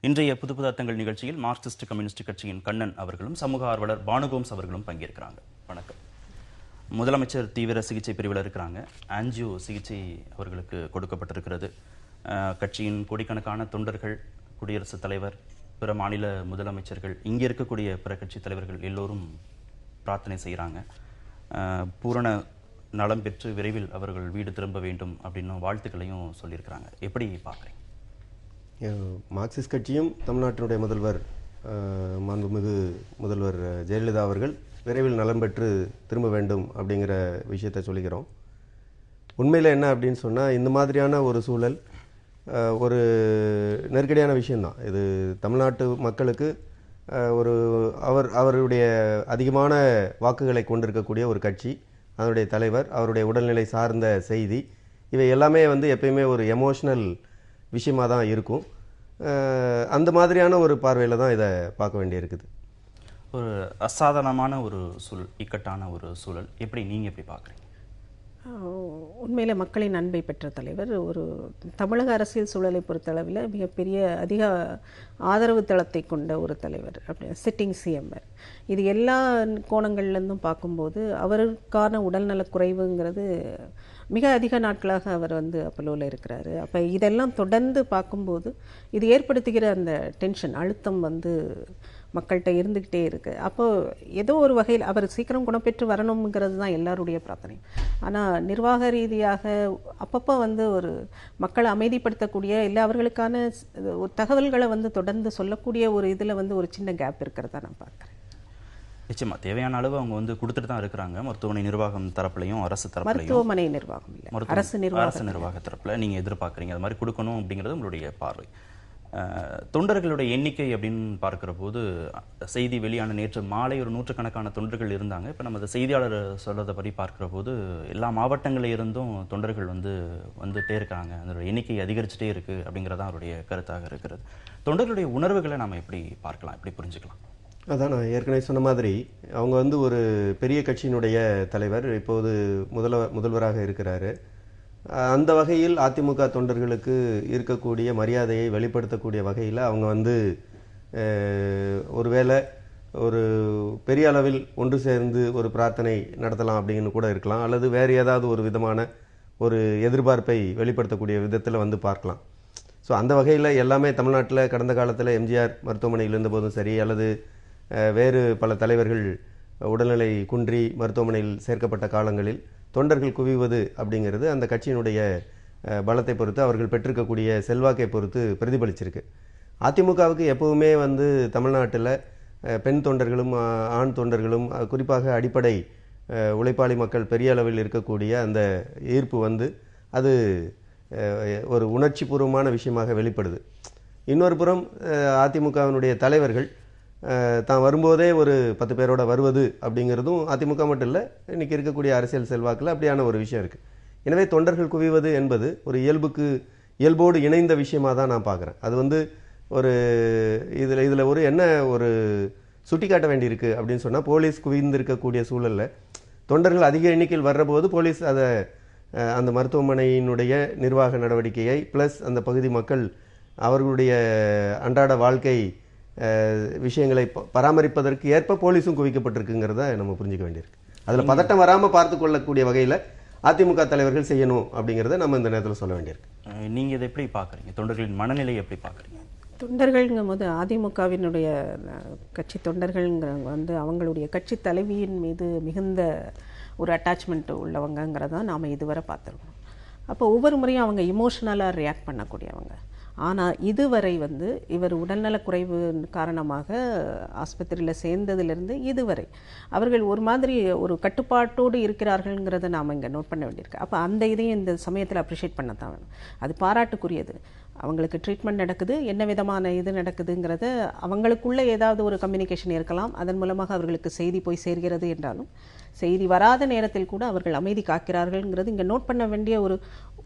இன்றைய புது புது அர்த்தங்கள் நிகழ்ச்சியில் மார்க்சிஸ்ட் கம்யூனிஸ்ட் கட்சியின் கண்ணன் அவர்களும் சமூக ஆர்வலர் பானுகோம்ஸ் அவர்களும் பங்கேற்கிறாங்க. வணக்கம். முதலமைச்சர் தீவிர சிகிச்சை பிரிவில் இருக்கிறாங்க. ஆன்ஜியோ சிகிச்சை அவர்களுக்கு கொடுக்கப்பட்டிருக்கிறது. கட்சியின் கோடிக்கணக்கான தொண்டர்கள், குடியரசுத் தலைவர், பிற மாநில முதலமைச்சர்கள், இங்கே இருக்கக்கூடிய பிற கட்சி தலைவர்கள் எல்லோரும் பிரார்த்தனை செய்கிறாங்க. பூரண நலம் பெற்று விரைவில் அவர்கள் வீடு திரும்ப வேண்டும் அப்படின்னு வாழ்த்துக்களையும் சொல்லியிருக்கிறாங்க. எப்படி பார்க்குறீங்க? மார்க்சிஸ்ட் கட்சியும் தமிழ்நாட்டினுடைய முதல்வர் மாண்புமிகு முதல்வர் ஜெயலலிதா அவர்கள் விரைவில் நலம் பெற்று திரும்ப வேண்டும் அப்படிங்கிற விஷயத்தை சொல்லிக்கிறோம். உண்மையில் என்ன அப்படின்னு சொன்னால், இந்த மாதிரியான ஒரு சூழல் ஒரு நெருக்கடியான விஷயந்தான். இது தமிழ்நாட்டு மக்களுக்கு ஒரு அவருடைய அதிகமான வாக்குகளை கொண்டிருக்கக்கூடிய ஒரு கட்சி, அதனுடைய தலைவர், அவருடைய உடல்நிலை சார்ந்த செய்தி, இவை எல்லாமே எப்பயுமே ஒரு எமோஷ்னல் விஷயமாக தான் இருக்கும். அந்த மாதிரியான ஒரு பார்வையில் தான் இதை பார்க்க வேண்டியிருக்குது. ஒரு அசாதாரணமான ஒரு சூழல், இக்கட்டான ஒரு சூழல். எப்படி நீங்கள் எப்படி பார்க்குறீங்க? உண்மையில் மக்களின் அன்பை பெற்ற தலைவர், ஒரு தமிழக அரசியல் சூழலை பொறுத்தளவில் மிகப்பெரிய அதிக ஆதரவு தளத்தை கொண்ட ஒரு தலைவர், அப்படி சிட்டிங் சிஎம்ஆர். இது எல்லா கோணங்கள்லேருந்தும் பார்க்கும்போது அவருக்கான உடல்நலக் குறைவுங்கிறது மிக அதிக நாட்களாக அவர் அப்பலோவில் இருக்கிறாரு. அப்போ இதெல்லாம் தொடர்ந்து பார்க்கும்போது இது ஏற்படுத்துகிற அந்த டென்ஷன், அழுத்தம் மக்கள்கிட்ட இருந்துக்கிட்டே இருக்குது. அப்போது ஏதோ ஒரு வகையில் அவர் சீக்கிரம் குணப்பெற்று வரணுங்கிறது தான் எல்லாருடைய பிரார்த்தனை. ஆனால் நிர்வாக ரீதியாக அப்பப்போ ஒரு மக்களை அமைதிப்படுத்தக்கூடிய, இல்லை அவர்களுக்கான தகவல்களை தொடர்ந்து சொல்லக்கூடிய ஒரு இதில் ஒரு சின்ன கேப் இருக்கிறதா நான் பார்க்குறேன். நிச்சயமா தேவையான அளவு அவங்க கொடுத்துட்டு தான் இருக்கிறாங்க. மருத்துவமனை நிர்வாகம் தரப்புலையும் அரசு தரப்புலையும். மருத்துவமனை நிர்வாகம் இல்லை, அரசு நிர்வாக தரப்புல நீங்க எதிர்பார்க்குறீங்க அது மாதிரி கொடுக்கணும் அப்படிங்கிறது உங்களுடைய பார்வை. தொண்டர்களுடைய எண்ணிக்கை அப்படின்னு பார்க்கிற போது, செய்தி வெளியான நேற்று மாலை ஒரு நூற்றுக்கணக்கான தொண்டர்கள் இருந்தாங்க. இப்போ நம்ம அந்த செய்தியாளர் சொல்றதை படி பார்க்கிற போது எல்லா மாவட்டங்களில் இருந்தும் தொண்டர்கள் வந்துட்டே இருக்காங்க. அதோட எண்ணிக்கை அதிகரிச்சுட்டே இருக்கு அப்படிங்கிறதான் அவருடைய கருத்தாக இருக்கிறது. தொண்டர்களுடைய உணர்வுகளை நாம எப்படி பார்க்கலாம், எப்படி புரிஞ்சுக்கலாம்? அதான் நான் ஏற்கனவே சொன்ன மாதிரி, அவங்க ஒரு பெரிய கட்சியினுடைய தலைவர், இப்போது முதல்வராக இருக்கிறாரு. அந்த வகையில் அதிமுக தொண்டர்களுக்கு இருக்கக்கூடிய மரியாதையை வெளிப்படுத்தக்கூடிய வகையில் அவங்க ஒருவேளை ஒரு பெரிய அளவில் ஒன்று சேர்ந்து ஒரு பிரார்த்தனை நடத்தலாம் அப்படின்னு கூட இருக்கலாம், அல்லது வேறு ஏதாவது ஒரு விதமான ஒரு எதிர்பார்ப்பை வெளிப்படுத்தக்கூடிய விதத்தில் பார்க்கலாம். ஸோ அந்த வகையில் எல்லாமே தமிழ்நாட்டில் கடந்த காலத்தில் எம்ஜிஆர் மருத்துவமனையில் இருந்தபோதும் சரி, அல்லது வேறு பல தலைவர்கள் உடல்நிலை குன்றி மருத்துவமனையில் சேர்க்கப்பட்ட காலங்களில் தொண்டர்கள் குவிவது அப்படிங்கிறது அந்த கட்சியினுடைய பலத்தை பொறுத்து, அவர்கள் பெற்றிருக்கக்கூடிய செல்வாக்கை பொறுத்து பிரதிபலிச்சிருக்கு. அதிமுகவுக்கு எப்பவுமே தமிழ்நாட்டில் பெண் தொண்டர்களும் ஆண் தொண்டர்களும், குறிப்பாக அடிப்படை உழைப்பாளி மக்கள் பெரிய அளவில் இருக்கக்கூடிய அந்த ஈர்ப்பு அது ஒரு உணர்ச்சி பூர்வமான விஷயமாக வெளிப்படுது. இன்னொரு புறம் அதிமுகவினுடைய தலைவர்கள் தான் வரும்போதே ஒரு 10 பேரோட வருவது அப்படிங்கிறதும் அதிமுக மட்டும் இல்லை, இன்னைக்கு இருக்கக்கூடிய அரசியல் செல்வாக்கில் அப்படியான ஒரு விஷயம் இருக்குது. எனவே தொண்டர்கள் குவிவது என்பது ஒரு இயல்போடு இணைந்த விஷயமாக தான் நான் பார்க்குறேன். அது ஒரு இதில் ஒரு என்ன ஒரு சுட்டி காட்ட வேண்டியிருக்கு அப்படின்னு சொன்னால், போலீஸ் குவிந்திருக்கக்கூடிய சூழலில் தொண்டர்கள் அதிக எண்ணிக்கையில் வர்றபோது போலீஸ் அதை அந்த மருத்துவமனையினுடைய நிர்வாக நடவடிக்கையை ப்ளஸ் அந்த பகுதி மக்கள் அவர்களுடைய அன்றாட வாழ்க்கை விஷயங்களை பராமரிப்பதற்கு ஏற்ப போலீஸும் குவிக்கப்பட்டிருக்குங்கிறத நம்ம புரிஞ்சுக்க வேண்டியிருக்கு. அதில் பதட்டம் வராமல் பார்த்து கொள்ளக்கூடிய வகையில் அதிமுக தலைவர்கள் செய்யணும் அப்படிங்கிறத நம்ம இந்த நேரத்தில் சொல்ல வேண்டியிருக்கு. நீங்கள் இதை எப்படி பார்க்குறீங்க? தொண்டர்களின் மனநிலை எப்படி பார்க்குறீங்க? தொண்டர்கள்ங்கும் போது அதிமுகவினுடைய கட்சி தொண்டர்கள்ங்கிறவங்க அவங்களுடைய கட்சி தலைவியின் மீது மிகுந்த ஒரு அட்டாச்மெண்ட் உள்ளவங்கிறத நாம் இதுவரை பார்த்துருக்கோம். அப்போ ஒவ்வொரு முறையும் அவங்க இமோஷனலாக ரியாக்ட் பண்ணக்கூடியவங்க. ஆனால் இதுவரை இவர் உடல்நலக் குறைவு காரணமாக ஆஸ்பத்திரியில் சேர்ந்ததிலிருந்து இதுவரை அவர்கள் ஒரு மாதிரி ஒரு கட்டுப்பாட்டோடு இருக்கிறார்கள்ங்கிறத நாம் இங்கே நோட் பண்ண வேண்டியிருக்கு. அப்போ அந்த இதையும் இந்த சமயத்தில் அப்ரிஷியேட் பண்ணத்தான் வேணும். அது பாராட்டுக்குரியது. அவங்களுக்கு ட்ரீட்மெண்ட் நடக்குது, என்ன விதமான இது நடக்குதுங்கிறத அவங்களுக்குள்ளே ஏதாவது ஒரு கம்யூனிகேஷன் இருக்கலாம், அதன் மூலமாக அவர்களுக்கு செய்தி போய் சேர்கிறது என்றாலும், செய்தி வராத நேரத்தில் கூட அவர்கள் அமைதி காக்கிறார்கள்ங்கிறது இங்கே நோட் பண்ண வேண்டிய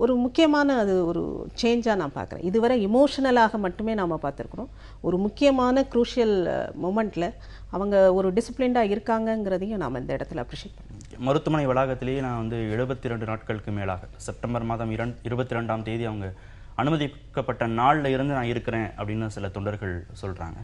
ஒரு முக்கியமான அது ஒரு சேஞ்சாக நான் பார்க்குறேன். இதுவரை இமோஷனலாக மட்டுமே நாம் பார்த்துருக்குறோம். ஒரு முக்கியமான குரூஷியல் மூமெண்ட்டில் அவங்க ஒரு டிசிப்ளின்டாக இருக்காங்கங்கிறதையும் நாம் இந்த இடத்துல அப்ரிஷியேட் பண்ணுறோம். மருத்துவமனை வளாகத்திலேயே நான் 72 நாட்களுக்கு மேலாக செப்டம்பர் மாதம் 22ஆம் தேதி அவங்க அனுமதிக்கப்பட்ட நாள்ல இருந்து நான் இருக்கிறேன் அப்படின்னு சில தொண்டர்கள் சொல்றாங்க.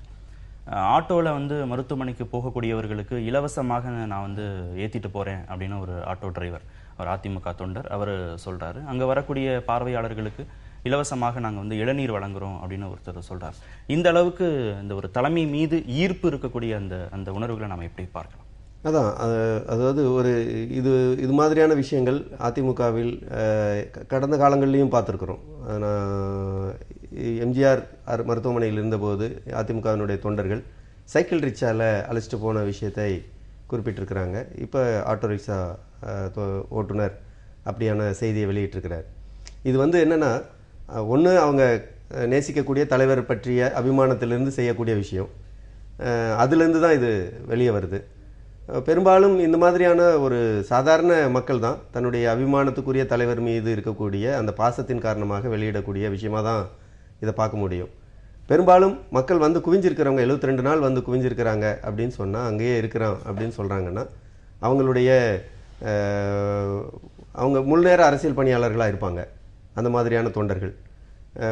ஆட்டோவில் வந்து மருத்துவமனைக்கு போகக்கூடியவர்களுக்கு இலவசமாக நான் வந்து ஏற்றிட்டு போகிறேன் அப்படின்னு ஒரு ஆட்டோ டிரைவர், அவர் அதிமுக தொண்டர், அவர் சொல்கிறாரு. அங்கே வரக்கூடிய பார்வையாளர்களுக்கு இலவசமாக நாங்கள் வந்து இளநீர் வழங்குறோம் அப்படின்னு ஒருத்தர் சொல்கிறார். இந்த அளவுக்கு இந்த ஒரு தலைமை மீது ஈர்ப்பு இருக்கக்கூடிய அந்த உணர்வுகளை நாம் எப்படி பார்க்கலாம்? அதான் அதாவது இது இது மாதிரியான விஷயங்கள் அதிமுகவில் கடந்த காலங்கள்லையும் பார்த்துருக்குறோம். எம்ஜிஆர் மருத்துவமனையில் இருந்தபோது அதிமுகவினுடைய தொண்டர்கள் சைக்கிள் ரிக்ஷாவில் அழைச்சிட்டு போன விஷயத்தை குறிப்பிட்டிருக்கிறாங்க. இப்போ ஆட்டோ ரிக்ஷா ஓட்டுநர் அப்படியான செய்தியை வெளியிட்டிருக்கிறார். இது வந்து என்னென்னா, ஒன்று அவங்க நேசிக்கக்கூடிய தலைவர் பற்றிய அபிமானத்திலிருந்து செய்யக்கூடிய விஷயம், அதுலேருந்து தான் இது வெளியே வருது. பெரும்பாலும் இந்த மாதிரியான ஒரு சாதாரண மக்கள் தான் தன்னுடைய அபிமானத்துக்குரிய தலைவர் மீது இருக்கக்கூடிய அந்த பாசத்தின் காரணமாக வெளியிடக்கூடிய விஷயமாக தான் இதை பார்க்க முடியும். பெரும்பாலும் மக்கள் வந்து குவிஞ்சிருக்கிறவங்க 72 நாள் வந்து குவிஞ்சிருக்கிறாங்க அப்படின்னு சொன்னால், அங்கேயே இருக்கிறான் அப்படின்னு சொல்கிறாங்கன்னா, அவங்க முழுநேர அரசியல் பணியாளர்களாக இருப்பாங்க. அந்த மாதிரியான தொண்டர்கள்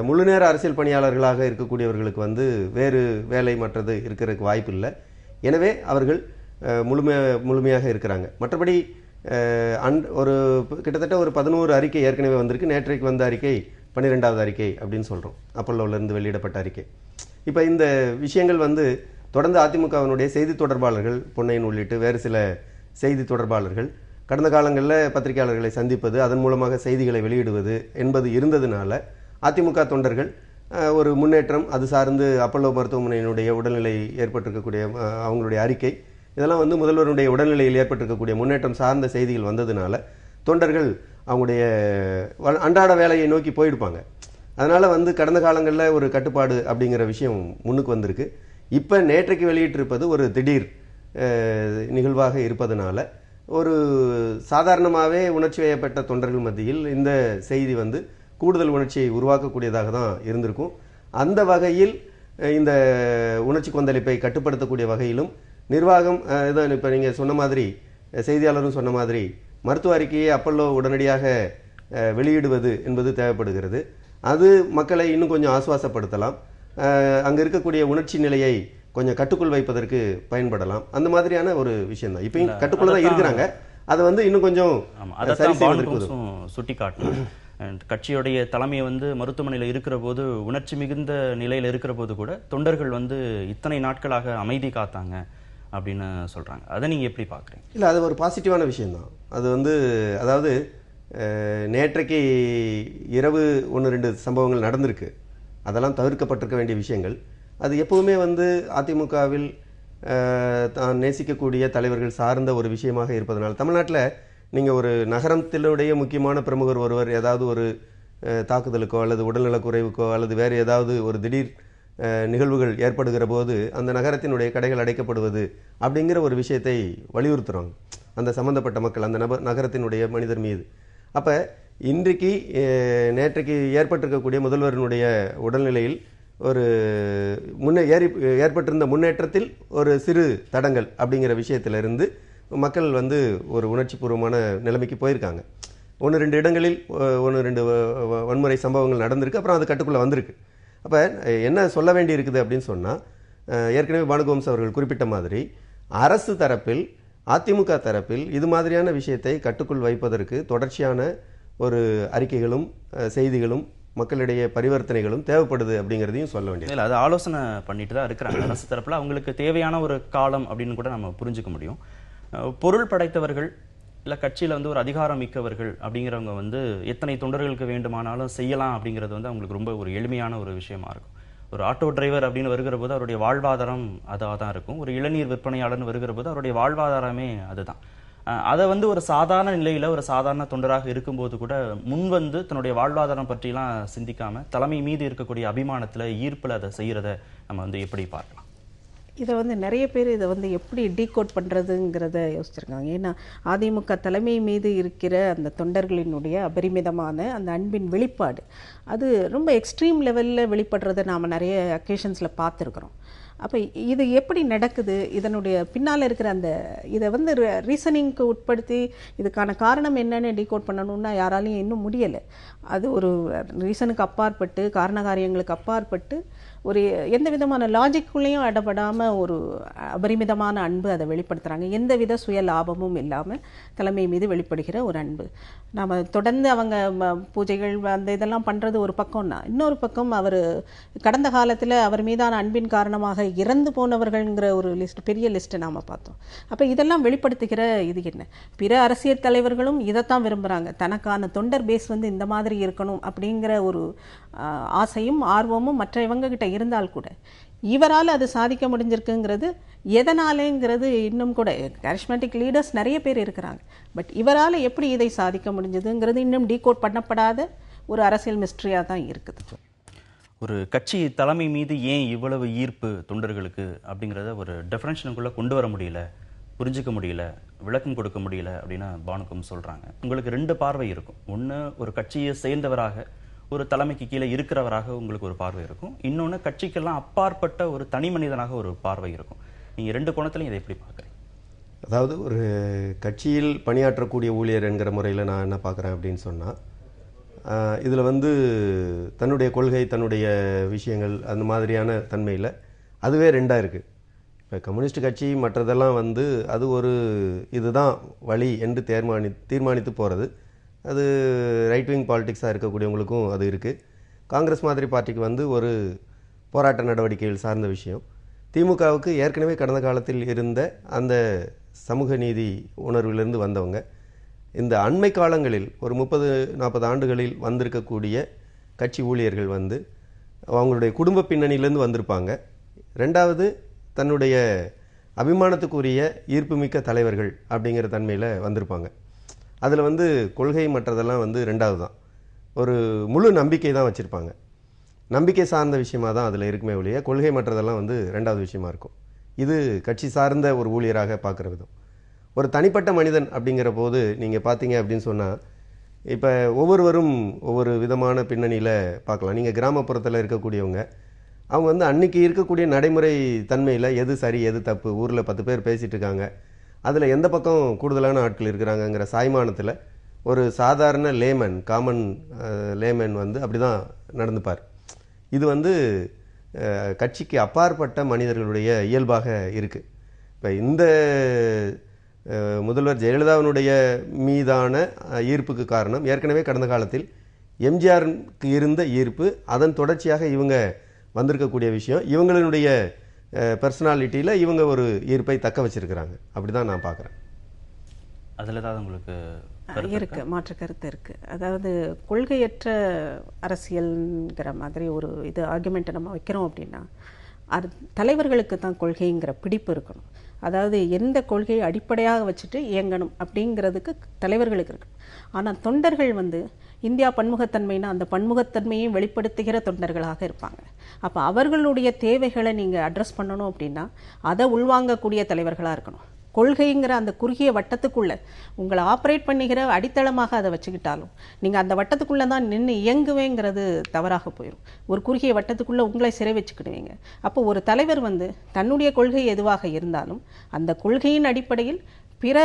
முழுநேர அரசியல் பணியாளர்களாக இருக்கக்கூடியவர்களுக்கு வந்து வேறு வேலை மற்றது இருக்கிறதுக்கு வாய்ப்பு இல்லை. எனவே அவர்கள் முழுமையாக இருக்கிறாங்க. மற்றபடி கிட்டத்தட்ட ஒரு 11 அறிக்கை ஏற்கனவே வந்திருக்கு. நேற்றைக்கு வந்த அறிக்கை 12வது அறிக்கை அப்படின்னு சொல்கிறோம், அப்பல்லோவிலிருந்து வெளியிடப்பட்ட அறிக்கை. இப்போ இந்த விஷயங்கள் வந்து தொடர்ந்து அதிமுகவினுடைய செய்தி தொடர்பாளர்கள், பொன்னையன் உள்ளிட்டு வேறு சில செய்தி தொடர்பாளர்கள் கடந்த காலங்களில் பத்திரிகையாளர்களை சந்திப்பது, அதன் மூலமாக செய்திகளை வெளியிடுவது என்பது இருந்ததுனால அதிமுக தொண்டர்கள் ஒரு முன்னேற்றம், அது சார்ந்து அப்பல்லோ மருத்துவமனையினுடைய உடல்நிலை ஏற்பட்டிருக்கக்கூடிய அவங்களுடைய அறிக்கை, இதெல்லாம் வந்து முதல்வருடைய உடல்நிலையில் ஏற்பட்டிருக்கக்கூடிய முன்னேற்றம் சார்ந்த செய்திகள் வந்ததுனால தொண்டர்கள் அவங்களுடைய அன்றாட வேலையை நோக்கி போயிருப்பாங்க. அதனால் வந்து கடந்த காலங்களில் ஒரு கட்டுப்பாடு அப்படிங்கிற விஷயம் முன்னுக்கு வந்திருக்கு. இப்போ நேற்றைக்கு வெளியிட்டிருப்பது ஒரு திடீர் நிகழ்வாக இருப்பதனால ஒரு சாதாரணமாகவே உணர்ச்சி வயப்பட்ட தொண்டர்கள் மத்தியில் இந்த செய்தி வந்து கூடுதல் உணர்ச்சியை உருவாக்கக்கூடியதாக தான் இருந்திருக்கும். அந்த வகையில் இந்த உணர்ச்சி கொந்தளிப்பை கட்டுப்படுத்தக்கூடிய வகையிலும் நிர்வாகம் இதான் இப்போ நீங்கள் சொன்ன மாதிரி, செய்தியாளரும் சொன்ன மாதிரி, மருத்துவ அறிக்கையை அப்பல்லோ உடனடியாக வெளியிடுவது என்பது தேவைப்படுகிறது. அது மக்களை இன்னும் கொஞ்சம் ஆசுவாசப்படுத்தலாம், அங்கே இருக்கக்கூடிய உணர்ச்சி நிலையை கொஞ்சம் கட்டுக்குள் வைப்பதற்கு பயன்படலாம். அந்த மாதிரியான ஒரு விஷயம் தான். இப்பயும் கட்டுக்குள்ள தான் இருக்கிறாங்க, அதை வந்து இன்னும் கொஞ்சம் சுட்டி காட்டணும். கட்சியுடைய தலைமை வந்து மருத்துவமனையில் இருக்கிற போது, உணர்ச்சி மிகுந்த நிலையில் இருக்கிற போது கூட தொண்டர்கள் வந்து இத்தனை நாட்களாக அமைதி காத்தாங்க அப்படின்னு சொல்றாங்க. அதை நீங்க எப்படி பார்க்குறீங்க? இல்லை, அது ஒரு பாசிட்டிவான விஷயம்தான். அது வந்து அதாவது நேற்றைக்கு இரவு 1-2 சம்பவங்கள் நடந்திருக்கு, அதெல்லாம் தவிர்க்கப்பட்டிருக்க வேண்டிய விஷயங்கள். அது எப்பவுமே வந்து அதிமுகவில் தான் நேசிக்கக்கூடிய தலைவர்கள் சார்ந்த ஒரு விஷயமாக இருப்பதனால், தமிழ்நாட்டில் நீங்கள் ஒரு நகரத்தினுடைய முக்கியமான பிரமுகர் ஒருவர் ஏதாவது ஒரு தாக்குதலுக்கோ அல்லது உடல்நலக்குறைவுக்கோ அல்லது வேறு ஏதாவது ஒரு திடீர் நிகழ்வுகள் ஏற்படுகிற போது அந்த நகரத்தினுடைய கடைகள் அடைக்கப்படுவது அப்படிங்கிற ஒரு விஷயத்தை வலியுறுத்துகிறாங்க அந்த சம்பந்தப்பட்ட மக்கள், அந்த நகரத்தினுடைய மனிதர் மீது. அப்போ இன்றைக்கு நேற்றைக்கு ஏற்பட்டிருக்கக்கூடிய முதல்வரினுடைய உடல்நிலையில் ஒரு ஏற்பட்டிருந்த முன்னேற்றத்தில் ஒரு சிறு தடங்கள் அப்படிங்கிற விஷயத்திலிருந்து மக்கள் வந்து ஒரு உணர்ச்சிபூர்வமான நிலைமைக்கு போயிருக்காங்க. 1-2 இடங்களில் 1-2 வன்முறை சம்பவங்கள் நடந்திருக்கு, அப்புறம் அது கட்டுக்குள்ளே வந்திருக்கு. அப்போ என்ன சொல்ல வேண்டி இருக்குது அப்படின்னு சொன்னால், ஏற்கனவே பானுகோம்ஸ் அவர்கள் குறிப்பிட்ட மாதிரி அரசு தரப்பில், அதிமுக தரப்பில் இது மாதிரியான விஷயத்தை கட்டுக்குள் வைப்பதற்கு தொடர்ச்சியான ஒரு அறிக்கைகளும் செய்திகளும் மக்களிடையே பரிவர்த்தனைகளும் தேவைப்படுது அப்படிங்கிறதையும் சொல்ல வேண்டியது. இல்லை, அது ஆலோசனை பண்ணிட்டு தான் இருக்கிறாங்க அரசு தரப்பில். அவங்களுக்கு தேவையான ஒரு காலம் அப்படின்னு கூட நம்ம புரிஞ்சுக்க முடியும். பொருள் படைத்தவர்கள் இல்லை கட்சியில் வந்து ஒரு அதிகாரம் மிக்கவர்கள் அப்படிங்கிறவங்க வந்து எத்தனை தொண்டர்களுக்கு வேண்டுமானாலும் செய்யலாம் அப்படிங்கிறது வந்து அவங்களுக்கு ரொம்ப ஒரு எளிமையான ஒரு விஷயமா இருக்கும். ஒரு ஆட்டோ டிரைவர் அப்படின்னு வருகிற போது அவருடைய வாழ்வாதாரம் அதாக தான் இருக்கும். ஒரு இளநீர் விற்பனையாளர்னு வருகிற போது அவருடைய வாழ்வாதாரமே அதுதான். அதை வந்து ஒரு சாதாரண நிலையில் ஒரு சாதாரண தொண்டராக இருக்கும்போது கூட முன் வந்து தன்னுடைய வாழ்வாதாரம் பற்றிலாம் சிந்திக்காம தலைமை மீது இருக்கக்கூடிய அபிமானத்தில் ஈர்ப்பில் அதை செய்கிறத நம்ம வந்து எப்படி பார்க்கலாம்? இதை வந்து நிறைய பேர் இதை வந்து எப்படி டீகோட் பண்ணுறதுங்கிறத யோசிச்சிருக்காங்க. ஏன்னா அதிமுக தலைமை மீது இருக்கிற அந்த தொண்டர்களினுடைய அபரிமிதமான அந்த அன்பின் வெளிப்பாடு அது ரொம்ப எக்ஸ்ட்ரீம் லெவலில் வெளிப்படுறதை நாம் நிறைய அக்கேஷன்ஸில் பார்த்துருக்குறோம். அப்போ இது எப்படி நடக்குது, இதனுடைய பின்னால் இருக்கிற அந்த இதை வந்து ரீசனிங்க்கு உட்படுத்தி இதுக்கான காரணம் என்னன்னு டீகோட் பண்ணணும்னா யாராலையும் இன்னும் முடியலை. அது ஒரு ரீசனுக்கு அப்பாற்பட்டு, காரண காரியங்களுக்கு அப்பாற்பட்டு, ஒரு எந்த விதமான லாஜிக்குள்ளேயும் அடப்படாமல் ஒரு அபரிமிதமான அன்பு அதை வெளிப்படுத்துகிறாங்க. எந்தவித சுய லாபமும் இல்லாமல் தலைமை மீது வெளிப்படுகிற ஒரு அன்பு. நாம் தொடர்ந்து அவங்க பூஜைகள் அந்த இதெல்லாம் பண்ணுறது ஒரு பக்கம்னா, இன்னொரு பக்கம் அவர் கடந்த காலத்தில் அவர் மீதான அன்பின் காரணமாக இறந்து போனவர்கள்ங்கிற ஒரு லிஸ்ட், பெரிய லிஸ்ட்டை நாம் பார்த்தோம். அப்போ இதெல்லாம் வெளிப்படுத்துகிற இது என்ன? பிற அரசியல் தலைவர்களும் இதைத்தான் விரும்புகிறாங்க. தனக்கான தொண்டர் பேஸ் வந்து இந்த மாதிரி இருக்கணும் அப்படிங்கிற ஒரு ஆசையும் ஆர்வமும் மற்ற இவங்ககிட்ட இருந்தால் கூட இவரால் அது சாதிக்க முடிஞ்சிருக்குங்கிறது எதனாலேங்கிறது இன்னும் கூட கரிஸ்மேட்டிக் லீடர்ஸ் நிறைய பேர் இருக்கிறாங்க. பட் இவரால் எப்படி இதை சாதிக்க முடிஞ்சதுங்கிறது இன்னும் டீகோட் பண்ணப்படாத ஒரு அரசியல் மிஸ்ட்ரியாக தான் இருக்குது. ஒரு கட்சி தலைமை மீது ஏன் இவ்வளவு ஈர்ப்பு தொண்டர்களுக்கு அப்படிங்கிறத ஒரு டெஃபரன்ஷனுக்குள்ளே கொண்டு வர முடியல, புரிஞ்சிக்க முடியல, விளக்கம் கொடுக்க முடியல அப்படின்னு பானுக்கும் சொல்கிறாங்க. உங்களுக்கு 2 பார்வை இருக்கும். ஒன்று, ஒரு கட்சியை சேர்ந்தவராக, ஒரு தலைமைக்கு கீழே இருக்கிறவராக உங்களுக்கு ஒரு பார்வை இருக்கும். இன்னொன்று, கட்சிக்கெல்லாம் அப்பாற்பட்ட ஒரு தனி மனிதனாக ஒரு பார்வை இருக்கும். நீங்கள் 2 கோணத்திலையும் இதை எப்படி பார்க்குறீங்க? அதாவது ஒரு கட்சியில் பணியாற்றக்கூடிய ஊழியர் என்கிற முறையில் நான் என்ன பார்க்குறேன் அப்படின்னு சொன்னால், இதில் வந்து தன்னுடைய கொள்கை, தன்னுடைய விஷயங்கள் அந்த மாதிரியான தன்மையில் அதுவே 2ஆக இருக்குது. இப்போ கம்யூனிஸ்ட் கட்சி மற்றதெல்லாம் வந்து அது ஒரு இதுதான் வழி என்று தீர்மானித்து போகிறது. அது ரைட் விங் பாலிடிக்ஸாக இருக்கக்கூடியவங்களுக்கும் அது இருக்குது. காங்கிரஸ் மாதிரி பார்ட்டிக்கு வந்து ஒரு போராட்ட நடவடிக்கைகள் சார்ந்த விஷயம். திமுகவுக்கு ஏற்கனவே கடந்த காலத்தில் இருந்த அந்த சமூக நீதி உணர்விலிருந்து வந்தவங்க. இந்த அண்மை காலங்களில் ஒரு 30-40 ஆண்டுகளில் வந்திருக்கக்கூடிய கட்சி ஊழியர்கள் வந்து அவங்களுடைய குடும்ப பின்னணியிலேருந்து வந்திருப்பாங்க. 2வது, தன்னுடைய அபிமானத்துக்குரிய ஈர்ப்புமிக்க தலைவர்கள் அப்படிங்கிற தன்மையில் வந்திருப்பாங்க. அதில் வந்து கொள்கை மற்றதெல்லாம் வந்து 2வது தான். ஒரு முழு நம்பிக்கை தான் வச்சுருப்பாங்க. நம்பிக்கை சார்ந்த விஷயமாக தான் அதில் இருக்குமே ஒழிய கொள்கை மற்றதெல்லாம் வந்து 2வது விஷயமா இருக்கும். இது கட்சி சார்ந்த ஒரு ஊழியராக பார்க்குற விதம். ஒரு தனிப்பட்ட மனிதன் அப்படிங்கிற போது நீங்கள் பார்த்தீங்க அப்படின்னு சொன்னால், இப்போ ஒவ்வொருவரும் ஒவ்வொரு விதமான பின்னணியில் பார்க்கலாம். நீங்கள் கிராமப்புறத்தில் இருக்கக்கூடியவங்க, அவங்க வந்து அன்றைக்கி இருக்கக்கூடிய நடைமுறை தன்மையில் எது சரி எது தப்பு, ஊரில் 10 பேர் பேசிகிட்டு இருக்காங்க, அதில் எந்த பக்கம் கூடுதலான ஆட்கள் இருக்கிறாங்கங்கிற சாய்மானத்தில் ஒரு சாதாரண லேமன், காமன் லேமன் வந்து அப்படி தான் நடந்துப்பார். இது வந்து கட்சிக்கு அப்பாற்பட்ட மனிதர்களுடைய இயல்பாக இருக்குது. இப்போ இந்த முதல்வர் ஜெயலலிதாவினுடைய மீதான ஈர்ப்புக்கு காரணம் ஏற்கனவே கடந்த காலத்தில் எம்ஜிஆருக்கு இருந்த ஈர்ப்பு, அதன் தொடர்ச்சியாக இவங்க வந்திருக்கக்கூடிய விஷயம். இவங்களுடைய பர்சனாலிட்டியில் இவங்க ஒரு ஈர்ப்பை தக்க வச்சிருக்கிறாங்க. அப்படி தான் நான் பார்க்குறேன். அதில் தான் உங்களுக்கு இருக்கு, மாற்று கருத்து இருக்கு. அதாவது கொள்கையற்ற அரசியல்ங்கிற மாதிரி ஒரு இது ஆர்குமெண்ட்டை நம்ம வைக்கிறோம் அப்படின்னா, அது தலைவர்களுக்கு தான் கொள்கைங்கிற பிடிப்பு இருக்கணும். அதாவது எந்த கொள்கையை அடிப்படையாக வச்சுட்டு இயங்கணும் அப்படிங்கிறதுக்கு தலைவர்களுக்கு இருக்கு. ஆனால் தொண்டர்கள் வந்து இந்தியா பன்முகத்தன்மைனா அந்த பன்முகத்தன்மையை வெளிப்படுத்துகிற தொண்டர்களாக இருப்பாங்க. அப்போ அவர்களுடைய தேவைகளை நீங்கள் அட்ரஸ் பண்ணணும் அப்படின்னா அதை உள்வாங்கக்கூடிய தலைவர்களாக இருக்கணும். கொள்கைங்கிற அந்த குறுகிய வட்டத்துக்குள்ளே உங்களை ஆப்ரேட் பண்ணுகிற அடித்தளமாக அதை வச்சுக்கிட்டாலும் நீங்கள் அந்த வட்டத்துக்குள்ளே தான் நின்று இயங்குவேங்கிறது தவறாக போயிடும். ஒரு குறுகிய வட்டத்துக்குள்ளே உங்களை சிறை வச்சுக்கிடுவீங்க. அப்போ ஒரு தலைவர் வந்து தன்னுடைய கொள்கை எதுவாக இருந்தாலும் அந்த கொள்கையின் அடிப்படையில் பிற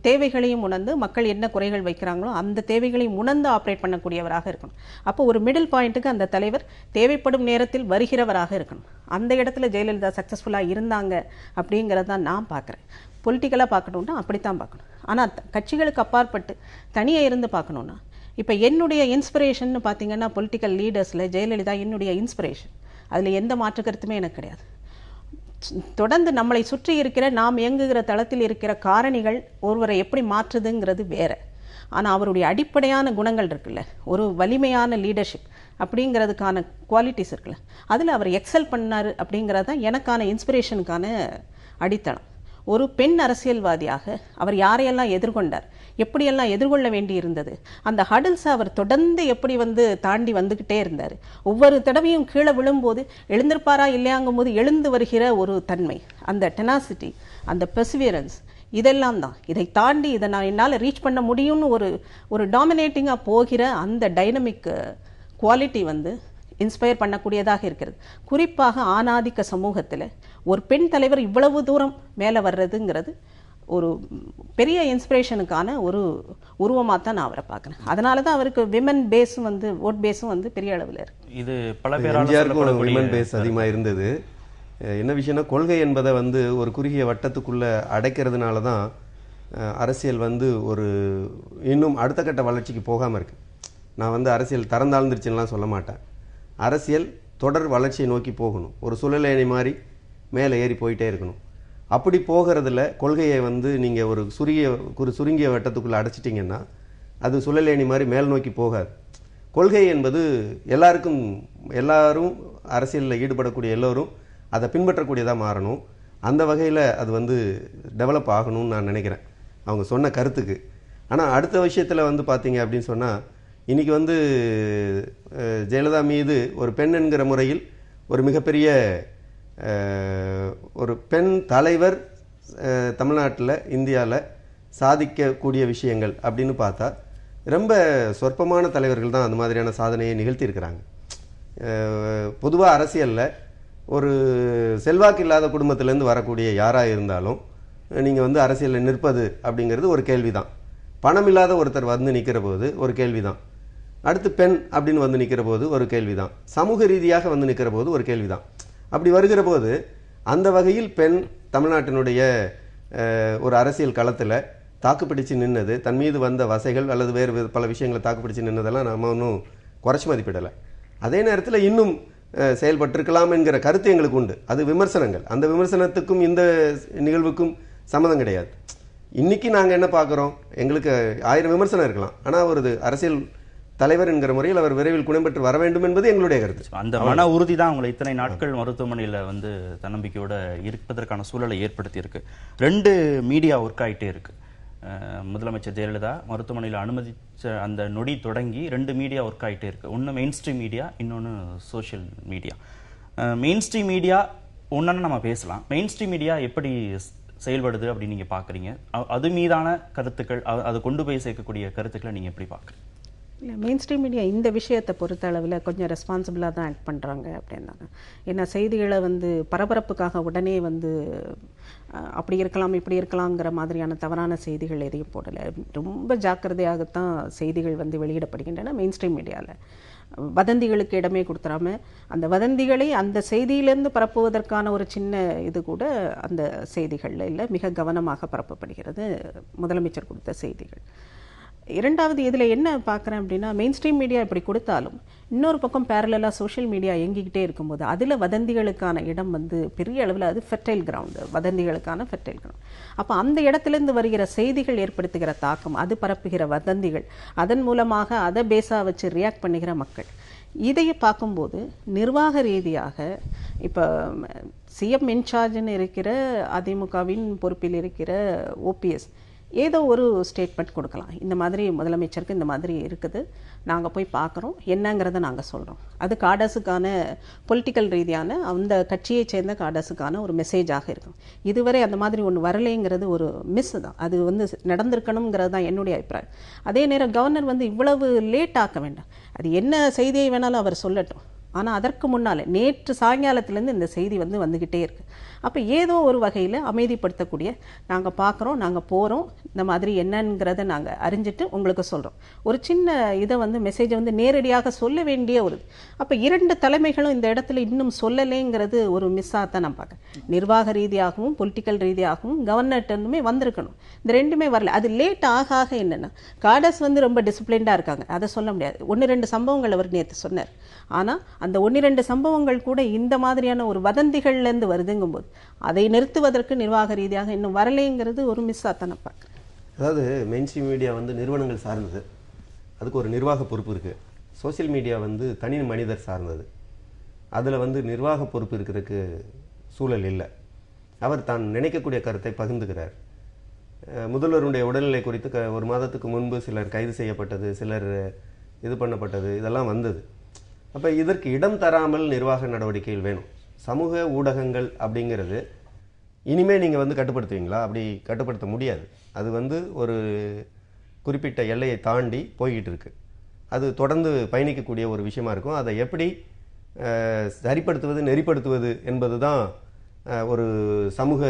தேவைகளையும் உணர்ந்து, மக்கள் என்ன குறைகள் வைக்கிறாங்களோ அந்த தேவைகளையும் உணர்ந்து ஆப்ரேட் பண்ணக்கூடியவராக இருக்கணும். அப்போ ஒரு மிடில் பாயிண்ட்டுக்கு அந்த தலைவர் தேவைப்படும் நேரத்தில் வருகிறவராக இருக்கணும். அந்த இடத்துல ஜெயலலிதா சக்ஸஸ்ஃபுல்லாக இருந்தாங்க அப்படிங்கிறதான் நான் பார்க்குறேன். பொலிட்டிக்கலாக பார்க்கணுன்னா அப்படித்தான் பார்க்கணும். ஆனால் கட்சிகளுக்கு அப்பாற்பட்டு தனியாக இருந்து பார்க்கணுன்னா, இப்போ என்னுடைய இன்ஸ்பிரேஷன் பார்த்தீங்கன்னா பொலிட்டிக்கல் லீடர்ஸில் ஜெயலலிதா என்னுடைய இன்ஸ்பிரேஷன். அதில் எந்த மாற்று கருத்துமே எனக்கு கிடையாது. தொடர்ந்து நம்மளை சுற்றி இருக்கிற நாம் இயங்குகிற தளத்தில் இருக்கிற காரணிகள் ஒருவரை எப்படி மாற்றுதுங்கிறது வேற. ஆனால் அவருடைய அடிப்படையான குணங்கள் இருக்குல்ல, ஒரு வலிமையான லீடர்ஷிப் அப்படிங்கிறதுக்கான குவாலிட்டிஸ் இருக்குல்ல, அதில் அவர் எக்ஸல் பண்ணார் அப்படிங்கிறது தான் எனக்கான இன்ஸ்பிரேஷனுக்கான அடித்தளம். ஒரு பெண் அரசியல்வாதியாக அவர் யாரையெல்லாம் எதிர்கொண்டார், எப்படியெல்லாம் எதிர்கொள்ள வேண்டி இருந்தது, அந்த ஹடல்ஸை அவர் தொடர்ந்து எப்படி தாண்டி வந்துக்கிட்டே இருந்தார். ஒவ்வொரு தடவையும் கீழே விழும்போது எழுந்திருப்பாரா இல்லையாங்கும் போது எழுந்து வருகிற ஒரு தன்மை, அந்த டெனாசிட்டி, அந்த பெர்சிவியரன்ஸ், இதெல்லாம் தான். இதை தாண்டி இதை நான் என்னால் ரீச் பண்ண முடியும்னு ஒரு டாமினேட்டிங்காக போகிற அந்த டைனமிக் குவாலிட்டி இன்ஸ்பயர் பண்ணக்கூடியதாக இருக்கிறது. குறிப்பாக ஆணாதிக்க சமூகத்தில் ஒரு பெண் தலைவர் இவ்வளவு தூரம் மேலே வர்றதுங்கிறது ஒரு பெரிய இன்ஸ்பிரேஷனுக்கான ஒரு உருவமாக தான் நான் அவரை பார்க்குறேன். அதனால தான் அவருக்கு விமன் பேஸும் வந்து ஓட் பேஸும் வந்து பெரிய அளவில் இருக்கு. இது பல பேரால் எம்ஜிஆருக்கும் விமன் பேஸ் அதிகமாக இருந்தது. என்ன விஷயம்னா, கொள்கை என்பதை வந்து ஒரு குறுகிய வட்டத்துக்குள்ளே அடைக்கிறதுனால தான் அரசியல் வந்து ஒரு இன்னும் அடுத்த கட்ட வளர்ச்சிக்கு போகாமல் இருக்கு. நான் வந்து அரசியல் தரந்தாழ்ந்துருச்சுன்னெலாம் சொல்ல மாட்டேன். அரசியல் தொடர் வளர்ச்சியை நோக்கி போகணும். ஒரு சுழலேணி மாதிரி மேலே ஏறி போயிட்டே இருக்கணும். அப்படி போகிறதுல கொள்கையை வந்து நீங்கள் ஒரு சுருங்கிய வட்டத்துக்குள்ளே அடைச்சிட்டிங்கன்னா அது சுழலேணி மாதிரி மேல் நோக்கி போகாது. கொள்கை என்பது எல்லாரும் அரசியலில் ஈடுபடக்கூடிய எல்லோரும் அதை பின்பற்றக்கூடியதாக மாறணும். அந்த வகையில் அது வந்து டெவலப் ஆகணும்னு நான் நினைக்கிறேன் அவங்க சொன்ன கருத்துக்கு. ஆனால் அடுத்த விஷயத்தில் வந்து பார்த்தீங்க அப்படின்னு சொன்னால், இன்றைக்கி வந்து ஜெயலலிதா மீது ஒரு பெண் என்கிற முறையில் ஒரு மிகப்பெரிய ஒரு பெண் தலைவர் தமிழ்நாட்டில் இந்தியாவில் சாதிக்கக்கூடிய விஷயங்கள் அப்படின்னு பார்த்தா ரொம்ப சொற்பமான தலைவர்கள் தான் அந்த மாதிரியான சாதனையை நிகழ்த்தியிருக்கிறாங்க. பொதுவாக அரசியலில் ஒரு செல்வாக்கு இல்லாத குடும்பத்திலேருந்து வரக்கூடிய யாராக இருந்தாலும் நீங்கள் வந்து அரசியலில் நிற்பது அப்படிங்கிறது ஒரு கேள்வி தான். பணம் இல்லாத ஒருத்தர் வந்து நிற்கிற போது ஒரு கேள்வி தான். அடுத்து பெண் அப்படின்னு வந்து நிற்கிற போது ஒரு கேள்வி தான். சமூக ரீதியாக வந்து நிற்கிற போது ஒரு கேள்வி தான். அப்படி வருகிற போது அந்த வகையில் பெண் தமிழ்நாட்டினுடைய ஒரு அரசியல் களத்தில் தாக்குப்பிடிச்சு நின்னது, தன் மீது வந்த வசைகள் அல்லது வேறு பல விஷயங்களை தாக்குப்பிடிச்சு நின்னதெல்லாம் நம்ம ஒன்றும் குறைச்சி மதிப்பிடலை. அதே நேரத்தில் இன்னும் செயல்பட்டிருக்கலாம் என்கிற கருத்து எங்களுக்கு உண்டு. அது விமர்சனங்கள். அந்த விமர்சனத்துக்கும் இந்த நிகழ்வுக்கும் சம்மதம் கிடையாது. இன்னைக்கு நாங்கள் என்ன பார்க்குறோம், எங்களுக்கு 1000 விமர்சனம் இருக்கலாம். ஆனால் ஒரு அரசியல் தலைவர் என்கிற முறையில் அவர் விரைவில் குணம்பெற்று வர வேண்டும் என்பது எங்களுடைய கருத்து. அந்த மன உறுதி தான் உங்களை இத்தனை நாட்கள் மருத்துவமனையில் வந்து தன்னம்பிக்கையோட இருப்பதற்கான சூழலை ஏற்படுத்தி இருக்கு. 2 மீடியா ஒர்க் ஆகிட்டே இருக்கு. முதலமைச்சர் ஜெயலலிதா மருத்துவமனையில் அனுமதிச்ச அந்த நொடி தொடங்கி 2 மீடியா ஒர்க் ஆகிட்டே இருக்கு. ஒன்று மெயின் ஸ்ட்ரீம் மீடியா, இன்னொன்று social media. Main stream media ஒன்றுன்னு நம்ம பேசலாம். மெயின் ஸ்ட்ரீம் மீடியா எப்படி செயல்படுது அப்படின்னு நீங்கள் பார்க்குறீங்க? அது மீதான கருத்துக்கள், அது கொண்டு போய் சேர்க்கக்கூடிய கருத்துக்களை நீங்கள் எப்படி பார்க்குறீங்க? இல்லை, மெயின் ஸ்ட்ரீம் மீடியா இந்த விஷயத்தை பொறுத்த அளவில் கொஞ்சம் ரெஸ்பான்சிபிளாக தான் ஆக்ட் பண்ணுறாங்க அப்படின்னாங்க. ஏன்னா செய்திகளை வந்து பரபரப்புக்காக உடனே வந்து அப்படி இருக்கலாம் இப்படி இருக்கலாங்கிற மாதிரியான தவறான செய்திகள் எதையும் போடலை. ரொம்ப ஜாக்கிரதையாகத்தான் செய்திகள் வந்து வெளியிடப்படுகின்றன மெயின் ஸ்ட்ரீம் மீடியாவில். வதந்திகளுக்கு இடமே கொடுத்துறாம அந்த வதந்திகளை அந்த செய்தியிலேருந்து பரப்புவதற்கான ஒரு சின்ன இது கூட அந்த செய்திகளில் இல்லை, மிக கவனமாக பரப்பப்படுகிறது முதலமைச்சர் கொடுத்த செய்திகள். இரண்டாவது இதில் என்ன பார்க்குறேன் அப்படின்னா, மெயின் ஸ்ட்ரீம் மீடியா இப்படி கொடுத்தாலும் இன்னொரு பக்கம் பேரலாக சோஷியல் மீடியா இயங்கிக்கிட்டே இருக்கும்போது அதில் வதந்திகளுக்கான இடம் வந்து பெரிய அளவில் அது ஃபெர்டைல் கிரவுண்டு, வதந்திகளுக்கான ஃபெர்டைல் கிரவுண்ட். அப்போ அந்த இடத்துலேருந்து வருகிற செய்திகள் ஏற்படுத்துகிற தாக்கம், அது பரப்புகிற வதந்திகள், அதன் மூலமாக அதை பேஸாக வச்சு ரியாக்ட் பண்ணுகிற மக்கள், இதையே பார்க்கும்போது நிர்வாக ரீதியாக இப்போ சிஎம் இன்சார்ஜ்னு இருக்கிற அதிமுகவின் பொறுப்பில் இருக்கிற ஓபிஎஸ் ஏதோ ஒரு ஸ்டேட்மெண்ட் கொடுக்கலாம். இந்த மாதிரி முதலமைச்சருக்கு இந்த மாதிரி இருக்குது, நாங்கள் போய் பார்க்குறோம், என்னங்கிறத நாங்கள் சொல்கிறோம். அது காடஸுக்கான பொலிட்டிக்கல் ரீதியான அந்த கட்சியை சேர்ந்த காடஸுக்கான ஒரு மெசேஜாக இருக்கும். இதுவரை அந்த மாதிரி ஒன்று வரலைங்கிறது ஒரு மிஸ் தான். அது வந்து நடந்திருக்கணுங்கிறது தான் என்னுடைய அபிப்பிராயம். அதே நேரம் கவர்னர் வந்து இவ்வளவு லேட் ஆக்க வேண்டாம். அது என்ன செய்தியை வேணாலும் அவர் சொல்லட்டும். ஆனால் அதற்கு முன்னால் நேற்று சாயங்காலத்திலேருந்து இந்த செய்தி வந்து வந்துக்கிட்டே இருக்குது. அப்போ ஏதோ ஒரு வகையில் அமைதிப்படுத்தக்கூடிய, நாங்கள் பார்க்குறோம், நாங்கள் போகிறோம், இந்த மாதிரி என்னங்கிறத நாங்கள் அறிஞ்சிட்டு உங்களுக்கு சொல்கிறோம், ஒரு சின்ன இதை வந்து மெசேஜை வந்து நேரடியாக சொல்ல வேண்டிய ஒரு. அப்போ 2 தலைமைகளும் இந்த இடத்துல இன்னும் சொல்லலைங்கிறது ஒரு மிஸ்ஸாக தான் நான் பார்க்குறேன். நிர்வாக ரீதியாகவும் பொலிட்டிக்கல் ரீதியாகவும் கவர்னர்ட்டனுமே வந்திருக்கணும். இந்த 2மே வரல. அது லேட் ஆக என்னென்னா, காடஸ் வந்து ரொம்ப டிசிப்ளின்டாக இருக்காங்க, அதை சொல்ல முடியாது. 1-2 சம்பவங்கள் அவர் நேற்று சொன்னார். ஆனால் அந்த 1-2 சம்பவங்கள் கூட இந்த மாதிரியான ஒரு வதந்திகள்லேருந்து வருதுங்கும்போது அதை நிறுத்துவதற்கு நிர்வாக ரீதியாக இன்னும் வரலைங்கிறது ஒரு மிஸ்ஸாக தான் நான் பார்க்குறேன். அதாவது மெயின் ஸ்ட்ரீம் மீடியா வந்து நிறுவனங்கள் சார்ந்தது, அதுக்கு ஒரு நிர்வாக பொறுப்பு இருக்குது. சோசியல் மீடியா வந்து தனி மனிதர் சார்ந்தது, அதில் வந்து நிர்வாக பொறுப்பு இருக்கிறதுக்கு சூழல் இல்லை. அவர் தான் நினைக்கக்கூடிய கருத்தை பகிர்ந்துக்கிறார். முதல்வருடைய உடல்நிலை குறித்து 1 மாதத்துக்கு முன்பு சிலர் கைது செய்யப்பட்டது, சிலர் இது பண்ணப்பட்டது, இதெல்லாம் வந்தது. அப்போ இதற்கு இடம் தராமல் நிர்வாக நடவடிக்கைகள் வேணும். சமூக ஊடகங்கள் அப்படிங்கிறது இனிமேல் நீங்கள் வந்து கட்டுப்படுத்துவீங்களா? அப்படி கட்டுப்படுத்த முடியாது. அது வந்து ஒரு குறிப்பிட்ட எல்லையை தாண்டி போய்கிட்டு இருக்கு. அது தொடர்ந்து பயணிக்கக்கூடிய ஒரு விஷயமா இருக்கும். அதை எப்படி சரிப்படுத்துவது, நெறிப்படுத்துவது என்பது தான் ஒரு சமூக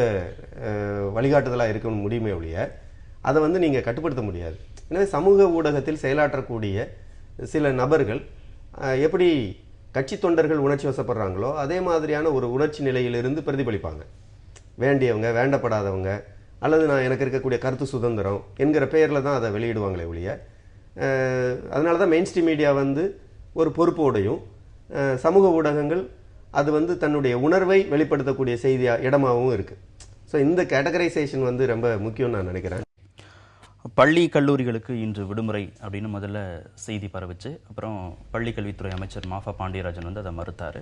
வழிகாட்டுதலாக இருக்க முடியுமே ஒழிய அதை வந்து நீங்கள் கட்டுப்படுத்த முடியாது. எனவே சமூக ஊடகத்தில் செயலாற்றக்கூடிய சில நபர்கள் எப்படி கட்சி தொண்டர்கள் உணர்ச்சி வசப்படுறாங்களோ அதே மாதிரியான ஒரு உணர்ச்சி நிலையிலிருந்து பிரதிபலிப்பாங்க. வேண்டியவங்க, வேண்டப்படாதவங்க, அல்லது நான் எனக்கு இருக்கக்கூடிய கருத்து சுதந்திரம் என்கிற பெயரில் தான் அதை வெளியிடுவாங்களே ஒழிய, அதனால தான் மெயின் ஸ்ட்ரீம் மீடியா வந்து ஒரு பொறுப்போடையும், சமூக ஊடகங்கள் அது வந்து தன்னுடைய உணர்வை வெளிப்படுத்தக்கூடிய செய்தியாக இடமாகவும் இருக்குது. ஸோ இந்த கேட்டகரைசேஷன் வந்து ரொம்ப முக்கியம்னு நான் நினைக்கிறேன். பள்ளி கல்லூரிகளுக்கு இன்று விடுமுறை அப்படின்னு முதல்ல செய்தி பரவுச்சு. அப்புறம் பள்ளி கல்வித்துறை அமைச்சர் மாஃபா பாண்டியராஜன் வந்து அதை மறுத்தார்.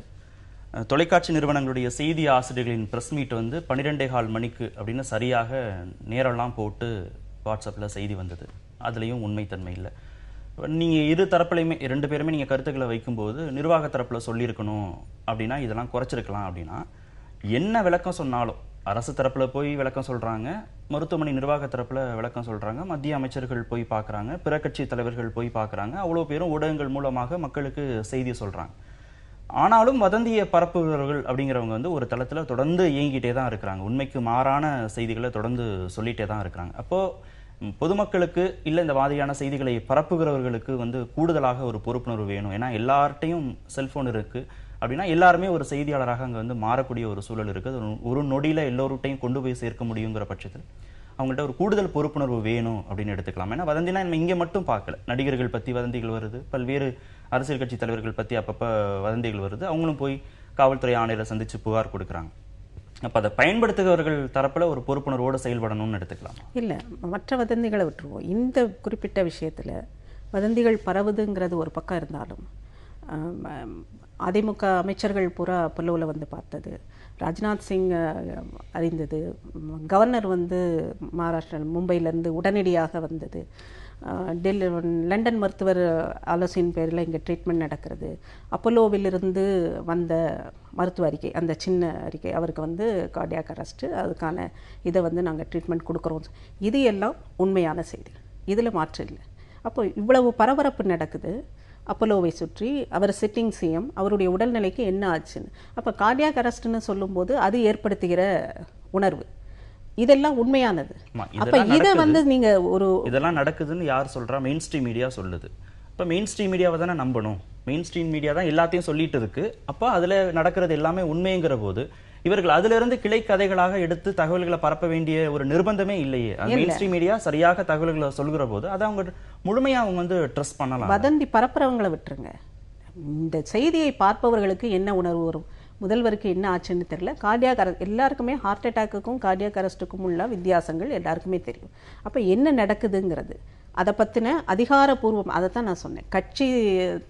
தொலைக்காட்சி நிறுவனங்களுடைய செய்தி ஆசிரியர்களின் ப்ரெஸ் மீட் வந்து 12:15 மணிக்கு அப்படின்னு சரியாக நேரெல்லாம் போட்டு வாட்ஸ்அப்பில் செய்தி வந்தது. அதுலேயும் உண்மைத்தன்மை இல்லை. நீங்கள் இரு தரப்புலையுமே, 2 பேருமே நீங்கள் கருத்துக்களை வைக்கும்போது நிர்வாக தரப்பில் சொல்லியிருக்கணும் அப்படின்னா இதெல்லாம் குறைச்சிருக்கலாம் அப்படின்னா, என்ன விளக்கம் சொன்னாலும் அரசு தரப்பில் போய் விளக்கம் சொல்கிறாங்க, மருத்துவமனை நிர்வாக தரப்பில் விளக்கம் சொல்கிறாங்க, மத்திய அமைச்சர்கள் போய் பார்க்குறாங்க, பிற கட்சி தலைவர்கள் போய் பார்க்குறாங்க, அவ்வளோ பேரும் ஊடகங்கள் மூலமாக மக்களுக்கு செய்தி சொல்கிறாங்க. ஆனாலும் வதந்தியை பரப்புகிறவர்கள் அப்படிங்கிறவங்க வந்து ஒரு தளத்தில் தொடர்ந்து இயங்கிட்டே தான் இருக்கிறாங்க. உண்மைக்கு மாறான செய்திகளை தொடர்ந்து சொல்லிகிட்டே தான் இருக்கிறாங்க. அப்போது பொதுமக்களுக்கு இல்லை இந்த மாதிரியான செய்திகளை பரப்புகிறவர்களுக்கு வந்து கூடுதலாக ஒரு பொறுப்புணர்வு வேணும். ஏன்னா எல்லார்ட்டையும் செல்ஃபோன் இருக்குது அப்படின்னா எல்லாருமே ஒரு செய்தியாளராக அங்கே வந்து மாறக்கூடிய ஒரு சூழல் இருக்குது. ஒரு நொடியில் எல்லோருட்டையும் கொண்டு போய் சேர்க்க முடியுங்கிற பட்சத்தில் அவங்கள்ட்ட ஒரு கூடுதல் பொறுப்புணர்வு வேணும் அப்படின்னு எடுத்துக்கலாம். ஏன்னா வதந்தினா நம்ம இங்கே மட்டும் பார்க்கல, நடிகர்கள் பற்றி வதந்திகள் வருது, பல்வேறு அரசியல் கட்சி தலைவர்கள் பற்றி அப்பப்போ வதந்திகள் வருது, அவங்களும் போய் காவல்துறை ஆணையரை சந்தித்து புகார் கொடுக்குறாங்க. அப்போ அதை பயன்படுத்துகிறவர்கள் தரப்பில் ஒரு பொறுப்புணர்வோடு செயல்படணும்னு எடுத்துக்கலாம். இல்லை, மற்ற வதந்திகளை விட்டுருவோம். இந்த குறிப்பிட்ட விஷயத்தில் வதந்திகள் பரவுதுங்கிறது ஒரு பக்கம் இருந்தாலும், அதிமுக அமைச்சர்கள் பூரா அப்பல்லோவில் வந்து பார்த்தது, ராஜ்நாத் சிங் அறிந்தது, கவர்னர் வந்து மகாராஷ்டிரா மும்பையிலேருந்து உடனடியாக வந்தது, லண்டன் மருத்துவர் ஆலோசனையின் பேரில் இங்கே ட்ரீட்மெண்ட் நடக்கிறது, அப்பல்லோவிலிருந்து வந்த மருத்துவ அறிக்கை, அந்த சின்ன அறிக்கை, அவருக்கு வந்து கார்டியாக் அரெஸ்ட்டு, அதுக்கான இதை வந்து நாங்கள் ட்ரீட்மெண்ட் கொடுக்குறோம், இது எல்லாம் உண்மையான செய்தி, இதில் மாற்று இல்லை. அப்போ இவ்வளவு பரபரப்பு நடக்குது அப்பல்லோவை சுற்றி, அவர் சிட்டிங் சிஎம், அவருடைய உடல்நிலைக்கு என்ன ஆச்சுன்னு. அப்போ கார்டியாக் அரெஸ்ட்னு சொல்லும்போது அது ஏற்படுத்துகிற உணர்வு இதெல்லாம் உண்மையானது. அப்ப இதை வந்து நீங்க ஒரு இதெல்லாம் நடக்குதுன்னு யார் சொல்றா? மெயின் ஸ்ட்ரீம் மீடியா சொல்லுது. இப்போ மெயின் ஸ்ட்ரீம் மீடியாவை தானே நம்பணும். மெயின் ஸ்ட்ரீம் மீடியா தான் எல்லாத்தையும் சொல்லிட்டு இருக்கு. அப்போ அதில் நடக்கிறது எல்லாமே உண்மைங்கிற போது இவர்கள் அதிலிருந்து கிளை கதைகளாக எடுத்து தகவல்களை பரப்ப வேண்டிய ஒரு நிர்பந்தமே இல்லையே. மெயின் ஸ்ட்ரீம் மீடியா சரியாக தகவல்களை சொல்கிற போது அதை அவங்க முழுமையாக அவங்க வந்து ட்ரஸ்ட் பண்ணலாம். வதந்தி பரப்புறவங்களை விட்டுருங்க, இந்த செய்தியை பார்ப்பவர்களுக்கு என்ன உணர்வு வரும்? முதல்வருக்கு என்ன ஆச்சுன்னு தெரியல, கார்டியாக் அரெஸ்ட், எல்லாருக்குமே ஹார்ட் அட்டாக்குக்கும் கார்டியாக் அரெஸ்ட்டுக்கும் உள்ள வித்தியாசங்கள் எல்லாருக்குமே தெரியும். அப்போ என்ன நடக்குதுங்கிறது அதை பற்றின அதிகாரப்பூர்வம், அதை தான் நான் சொன்னேன், கட்சி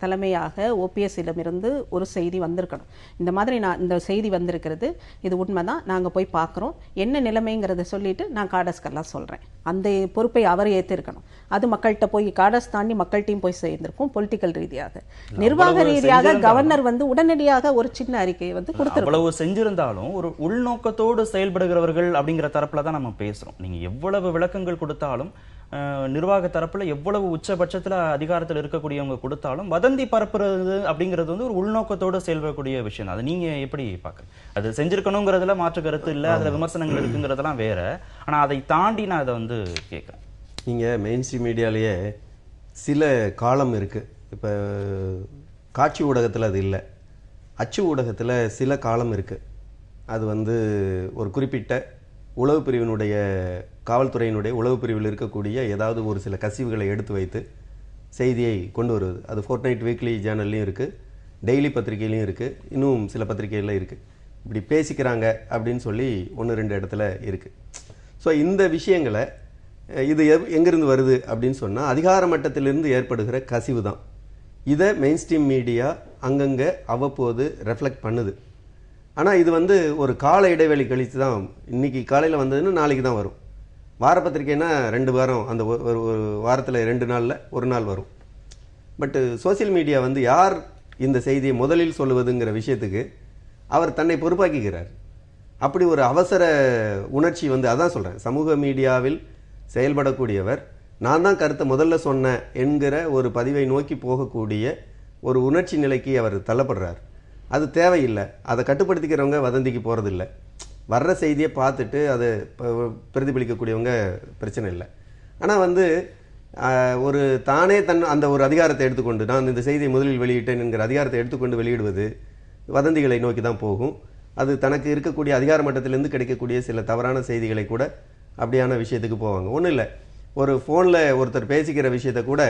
தலைமையாக ஓபிஎஸ்ஸிடமிருந்து ஒரு செய்தி வந்திருக்கணும். இந்த மாதிரி இந்த செய்தி வந்திருக்கிறது, இது உண்மைதான், நாங்கள் போய் பார்க்குறோம், என்ன நிலைமைங்கிறத சொல்லிட்டு நான் காடஸ்கெல்லாம் சொல்கிறேன், அந்த பொறுப்பை அவர் ஏற்றிருக்கணும். அது மக்கள்கிட்ட போய் காடஸ் தாண்டி மக்கள்கிட்டையும் போய் சேர்ந்திருக்கும். பொலிட்டிக்கல் ரீதியாக, நிர்வாக ரீதியாக கவர்னர் வந்து உடனடியாக ஒரு சின்ன அறிக்கையை வந்து கொடுத்துருக்கோம். அவ்வளவு செஞ்சிருந்தாலும் ஒரு உள்நோக்கத்தோடு செயல்படுகிறவர்கள் அப்படிங்கிற தரப்புல தான் நம்ம பேசுறோம். நீங்க எவ்வளவு விளக்கங்கள் கொடுத்தாலும், நிர்வாக தரப்புல எவ்வளவு உச்சபட்சத்துல அதிகாரத்தில் இருக்கக்கூடியவங்க கொடுத்தாலும், வதந்தி பரப்புறது அப்படிங்கிறது வந்து ஒரு உள்நோக்கத்தோடு செயல்படக்கூடிய விஷயம். அதை நீங்க எப்படி பாக்குறீங்க? அது செஞ்சிருக்கணுங்கிறதுல மாற்று கருத்து இல்லை, அதுல விமர்சனங்கள் இருக்குங்கிறதெல்லாம் வேற. ஆனா அதை தாண்டி நான் அதை வந்து கேட்கிறேன். நீங்க மெயின் ஸ்ட்ரீம் மீடியாலேயே சில காலம் இருக்கு. இப்போ காட்சி ஊடகத்தில் அது இல்லை, அச்சு ஊடகத்தில் சில காலம் இருக்கு. அது வந்து ஒரு குறிப்பிட்ட உளவு பிரிவினுடைய, காவல்துறையினுடைய உளவு பிரிவில் இருக்கக்கூடிய ஏதாவது ஒரு சில கசிவுகளை எடுத்து வைத்து செய்தியை கொண்டு வருவது. அது ஃபோர்ட்நைட் வீக்லி ஜேர்னல்லையும் இருக்குது, டெய்லி பத்திரிகையிலையும் இருக்குது, இன்னும் சில பத்திரிகைகளில் இருக்குது. இப்படி பேசிக்கிறாங்க அப்படின்னு சொல்லி 1-2 இடத்துல இருக்குது. ஸோ இந்த விஷயங்களை, இது எங்கிருந்து வருது அப்படின்னு சொன்னால் அதிகார மட்டத்திலிருந்து ஏற்படுகிற கசிவு தான். இதை மெயின் ஸ்ட்ரீம் மீடியா அங்கங்கே அவ்வப்போது ரெஃப்ளெக்ட் பண்ணுது. ஆனால் இது வந்து ஒரு கால இடைவெளி கழித்து தான், இன்னைக்கு காலையில் வந்ததுன்னு நாளைக்கு தான் வரும். வார பத்திரிக்கைனா 2 வாரம், அந்த ஒரு வாரத்தில் 2 நாளில் 1 நாள் வரும். பட்டு சோசியல் மீடியா வந்து யார் இந்த செய்தியை முதலில் சொல்லுவதுங்கிற விஷயத்துக்கு அவர் தன்னை பொறுப்பாக்கிக்கிறார். அப்படி ஒரு அவசர உணர்ச்சி வந்து, அதான் சொல்கிறேன், சமூக மீடியாவில் செயல்படக்கூடியவர் நான் தான் கருத்தை முதல்ல சொன்னேன் என்கிற ஒரு பதிவை நோக்கி போகக்கூடிய ஒரு உணர்ச்சி நிலைக்கு அவர் தள்ளப்படுறார். அது தேவையில்லை. அதை கட்டுப்படுத்திக்கிறவங்க வதந்திக்கு போகிறதில்ல. வர்ற செய்தியை பார்த்துட்டு அதை பிரதிபலிக்கக்கூடியவங்க பிரச்சனை இல்லை. ஆனால் வந்து ஒரு தானே அந்த ஒரு அதிகாரத்தை எடுத்துக்கொண்டு நான் இந்த செய்தியை முதலில் வெளியிட்டேன் என்கிற அதிகாரத்தை எடுத்துக்கொண்டு வெளியிடுவது வதந்திகளை நோக்கி தான் போகும். அது தனக்கு இருக்கக்கூடிய அதிகார மட்டத்திலிருந்து கிடைக்கக்கூடிய சில தவறான செய்திகளை கூட அப்படியான விஷயத்துக்கு போவாங்க. ஒன்றும் இல்லை, ஒரு ஃபோனில் ஒருத்தர் பேசிக்கிற விஷயத்தை கூட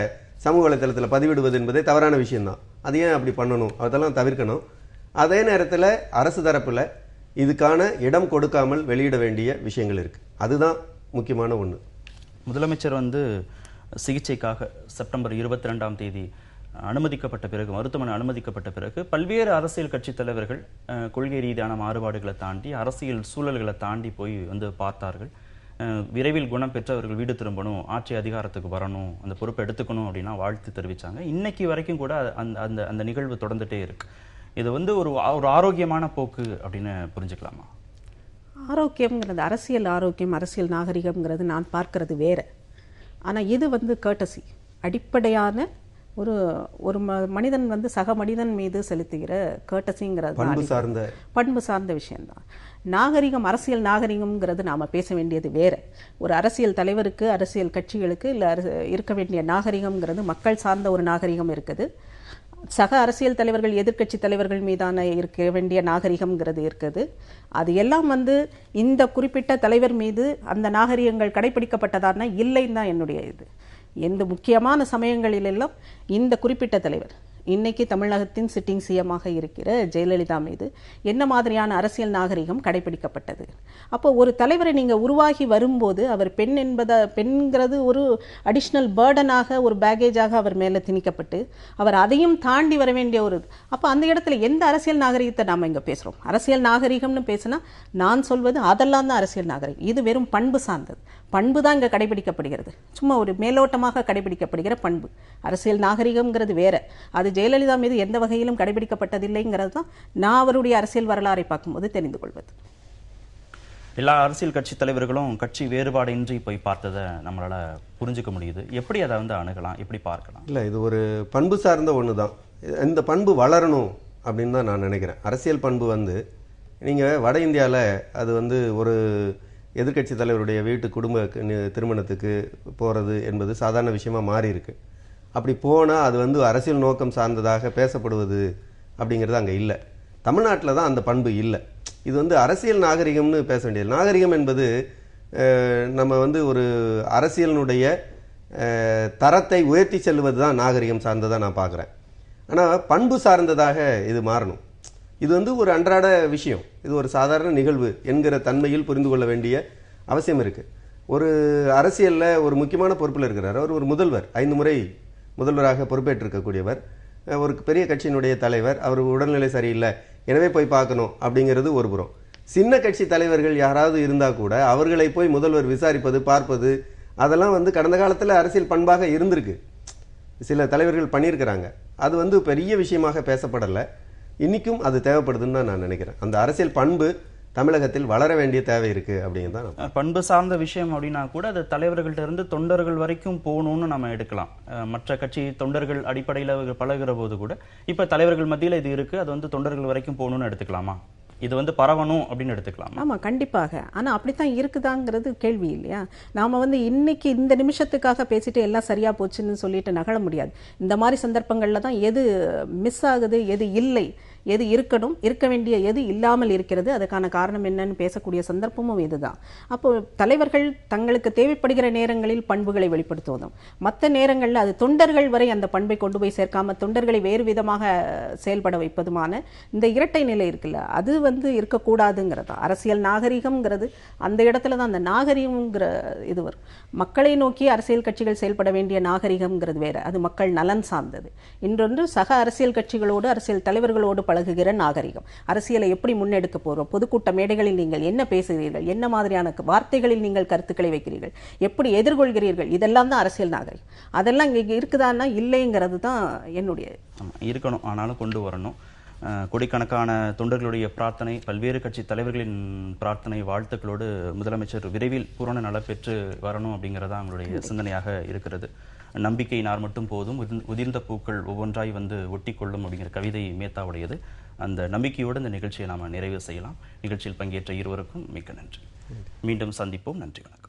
சமூக வலைத்தளத்தில் பதிவிடுவது என்பதே தவறான விஷயம்தான். அது ஏன் அப்படி பண்ணணும்? அதெல்லாம் தவிர்க்கணும். அதே நேரத்தில் அரசு தரப்பில் இதுக்கான இடம் கொடுக்காமல் வெளியிட வேண்டிய விஷயங்கள் இருக்குது. அதுதான் முக்கியமான ஒன்று. முதலமைச்சர் வந்து சிகிச்சைக்காக செப்டம்பர் 22ஆம் தேதி அனுமதிக்கப்பட்ட பிறகு, மருத்துவமனை அனுமதிக்கப்பட்ட பிறகு பல்வேறு அரசியல் கட்சி தலைவர்கள் கொள்கை ரீதியான மாறுபாடுகளை தாண்டி, அரசியல் சூழல்களை தாண்டி போய் வந்து பார்த்தார்கள். விரைவில் குணம் பெற்றவர்கள் வீடு திரும்பணும், ஆட்சி அதிகாரத்துக்கு வரணும், அந்த பொறுப்பை எடுத்துக்கணும் அப்படின்னா வாழ்த்து தெரிவித்தாங்க. இன்னைக்கு வரைக்கும் கூட அந்த அந்த நிகழ்வு தொடர்ந்துட்டே இருக்கு. இது வந்து ஒரு ஆரோக்கியமான போக்கு அப்படின்னு புரிஞ்சுக்கலாமா? ஆரோக்கியம்ங்கிறது அரசியல் ஆரோக்கியம், அரசியல் நாகரிகம்ங்கிறது நான் பார்க்கறது வேற. ஆனால் இது வந்து கர்ட்டசி, அடிப்படையான ஒரு ஒரு மனிதன் வந்து சக மனிதன் மீது செலுத்துகிற கர்ட்டசிங்கிறது பண்பு சார்ந்த விஷயம்தான். நாகரிகம், அரசியல் நாகரிகம்ங்கிறது நாம் பேச வேண்டியது வேற. ஒரு அரசியல் தலைவருக்கு, அரசியல் கட்சிகளுக்கு இல்லை இருக்க வேண்டிய நாகரிகம்ங்கிறது மக்கள் சார்ந்த ஒரு நாகரிகம் இருக்குது. சக அரசியல் தலைவர்கள், எதிர்க்கட்சி தலைவர்கள் மீதான இருக்க வேண்டிய நாகரிகம்ங்கிறது இருக்குது. அது எல்லாம் வந்து இந்த குறிப்பிட்ட தலைவர் மீது அந்த நாகரிகங்கள் கடைபிடிக்கப்பட்டதானா இல்லைன்னு தான் என்னுடைய இது. எந்த முக்கியமான சமயங்களிலெல்லாம் இந்த குறிப்பிட்ட தலைவர், இன்னைக்கு தமிழகத்தின் சிட்டிங் சிஎமாக இருக்கிற ஜெயலலிதா மீது என்ன மாதிரியான அரசியல் நாகரிகம் கடைபிடிக்கப்பட்டது? அப்போ ஒரு தலைவரை நீங்கள் உருவாகி வரும்போது அவர் பெண்கிறது ஒரு அடிஷ்னல் பேர்டனாக, ஒரு பேகேஜாக அவர் மேலே திணிக்கப்பட்டு அவர் அதையும் தாண்டி வர வேண்டிய ஒரு அப்போ அந்த இடத்துல எந்த அரசியல் நாகரிகத்தை நாம் இங்கே பேசுகிறோம்? அரசியல் நாகரிகம்னு பேசினா நான் சொல்வது அதெல்லாம் தான் அரசியல் நாகரிகம். இது வெறும் பண்பு சார்ந்தது. பண்பு தான் இங்கே கடைபிடிக்கப்படுகிறது, சும்மா ஒரு மேலோட்டமாக கடைபிடிக்கப்படுகிற பண்பு. அரசியல் நாகரிகம்ங்கிறது வேற. அது ஜெயலலிதா மீது எந்த வகையிலும் கடைபிடிக்கப்பட்டதில்லைங்கிறது தான் நான் அவருடைய அரசியல் வரலாறை பார்க்கும்போது தெரிந்து கொள்வது. எல்லா அரசியல் கட்சி தலைவர்களும் கட்சி வேறுபாடின்றி போய் பார்த்ததை நம்மளால புரிஞ்சுக்க முடியுது. எப்படி அதை வந்து அணுகலாம், எப்படி பார்க்கலாம்? இல்லை, இது ஒரு பண்பு சார்ந்த ஒன்று தான். இந்த பண்பு வளரணும் அப்படின்னு தான் நான் நினைக்கிறேன். அரசியல் பண்பு வந்து நீங்கள் வட இந்தியாவில் அது வந்து ஒரு எதிர்க்கட்சி தலைவருடைய வீட்டு குடும்ப திருமணத்துக்கு போகிறது என்பது சாதாரண விஷயமா மாறி இருக்கு. அப்படி போனால் அது வந்து அரசியல் நோக்கம் சார்ந்ததாக பேசப்படுவது அப்படிங்கிறது அங்கே இல்லை. தமிழ்நாட்டில் தான் அந்த பண்பு இல்லை. இது வந்து அரசியல் நாகரிகம்னு பேச வேண்டியது. நாகரிகம் என்பது நம்ம வந்து ஒரு அரசியலினுடைய தரத்தை உயர்த்தி செல்வது தான் நாகரிகம் சார்ந்ததாக நான் பார்க்குறேன். ஆனால் பண்பு சார்ந்ததாக இது மாறணும். இது வந்து ஒரு அன்றாட விஷயம், இது ஒரு சாதாரண நிகழ்வு என்கிற தன்மையில் புரிந்து கொள்ள வேண்டிய அவசியம் இருக்குது. ஒரு அரசியலில் ஒரு முக்கியமான பொறுப்பில் இருக்கிறார். அவர் ஒரு முதல்வர், 5 முறை முதல்வராக பொறுப்பேற்றிருக்கக்கூடியவர், ஒரு பெரிய கட்சியினுடைய தலைவர். அவர் உடல்நிலை சரியில்லை, எனவே போய் பார்க்கணும் அப்படிங்கிறது ஒரு புறம். சின்ன கட்சி தலைவர்கள் யாராவது இருந்தால் கூட அவர்களை போய் முதல்வர் விசாரிப்பது, பார்ப்பது, அதெல்லாம் வந்து கடந்த காலத்தில் அரசியல் பண்பாக இருந்திருக்கு. சில தலைவர்கள் பண்ணியிருக்கிறாங்க. அது வந்து பெரிய விஷயமாக பேசப்படலை. இன்னைக்கும் அது தேவைப்படுதுன்னு தான் நான் நினைக்கிறேன். அந்த அரசியல் பண்பு தமிழகத்தில் வளர வேண்டிய தேவை இருக்கு அப்படிங்கிறது. பண்பு சார்ந்த விஷயம் அப்படின்னா கூட அது தலைவர்கள்ட்ட இருந்து தொண்டர்கள் வரைக்கும் போகணும்னு நம்ம எடுக்கலாம். மற்ற கட்சி தொண்டர்கள் அடிப்படையில் பழகிற போது கூட இப்ப தலைவர்கள் மத்தியில் இது இருக்கு, அது வந்து தொண்டர்கள் வரைக்கும் போகணும்னு எடுத்துக்கலாமா? இது வந்து பரவணும் அப்படின்னு எடுத்துக்கலாம். ஆமாம், கண்டிப்பாக. ஆனால் அப்படித்தான் இருக்குதாங்கிறது கேள்வி இல்லையா? நாம் வந்து இன்னைக்கு இந்த நிமிஷத்துக்காக பேசிட்டு எல்லாம் சரியா போச்சுன்னு சொல்லிட்டு நகழ முடியாது. இந்த மாதிரி சந்தர்ப்பங்களில் தான் எது மிஸ் ஆகுது, எது இல்லை, எது இருக்கணும், இருக்க வேண்டிய எது இல்லாமல் இருக்கிறது, அதுக்கான காரணம் என்னன்னு பேசக்கூடிய சந்தர்ப்பமும் இதுதான். அப்போ தலைவர்கள் தங்களுக்கு தேவைப்படுகிற நேரங்களில் பண்புகளை வெளிப்படுத்துவதும், மற்ற நேரங்களில் அது தொண்டர்கள் வரை அந்த பண்பை கொண்டு போய் சேர்க்காம தொண்டர்களை வேறு விதமாக செயல்பட வைப்பதுமான இந்த இரட்டை நிலை இருக்குல்ல, அது வந்து இருக்கக்கூடாதுங்கிறது. அரசியல் நாகரிகம்ங்கிறது அந்த இடத்துல தான் அந்த நாகரிகம்ங்கிற இது வரும். மக்களை நோக்கி அரசியல் கட்சிகள் செயல்பட வேண்டிய நாகரிகம்ங்கிறது வேற, அது மக்கள் நலன் சார்ந்தது. இன்னொன்று சக அரசியல் கட்சிகளோடு, அரசியல் தலைவர்களோடு பழகுகிற நாகரிகம். அரசியலை எப்படி முன்னெடுக்க போறோம், பொதுக்கூட்ட மேடைகளில் நீங்கள் என்ன பேசுகிறீர்கள், என்ன மாதிரியான வார்த்தைகளில் நீங்கள் கருத்துக்களை வைக்கிறீர்கள், எப்படி எதிர்கொள்கிறீர்கள், இதெல்லாம் தான் அரசியல் நாகரிகம். அதெல்லாம் இங்கே இருக்குதான்னா இல்லைங்கிறது தான் என்னுடைய. இருக்கணும், ஆனாலும் கொண்டு வரணும். கோடிக்கணக்கான தொண்டர்களுடைய பிரார்த்தனை, பல்வேறு கட்சி தலைவர்களின் பிரார்த்தனை, வாழ்த்துக்களோடு முதலமைச்சர் விரைவில் பூரண நலம் பெற்று வரணும் அப்படிங்கிறதா அவங்களுடைய சிந்தனையாக இருக்கிறது. நம்பிக்கையினார் மட்டும் போதும், உதிர்ந்த பூக்கள் ஒவ்வொன்றாய் வந்து ஒட்டி கொள்ளும் அப்படிங்கிற கவிதை மேத்தாவுடையது. அந்த நம்பிக்கையோடு இந்த நிகழ்ச்சியை நாம் நிறைவு செய்யலாம். நிகழ்ச்சியில் பங்கேற்ற இருவருக்கும் மிக்க நன்றி. மீண்டும் சந்திப்போம். நன்றி, வணக்கம்.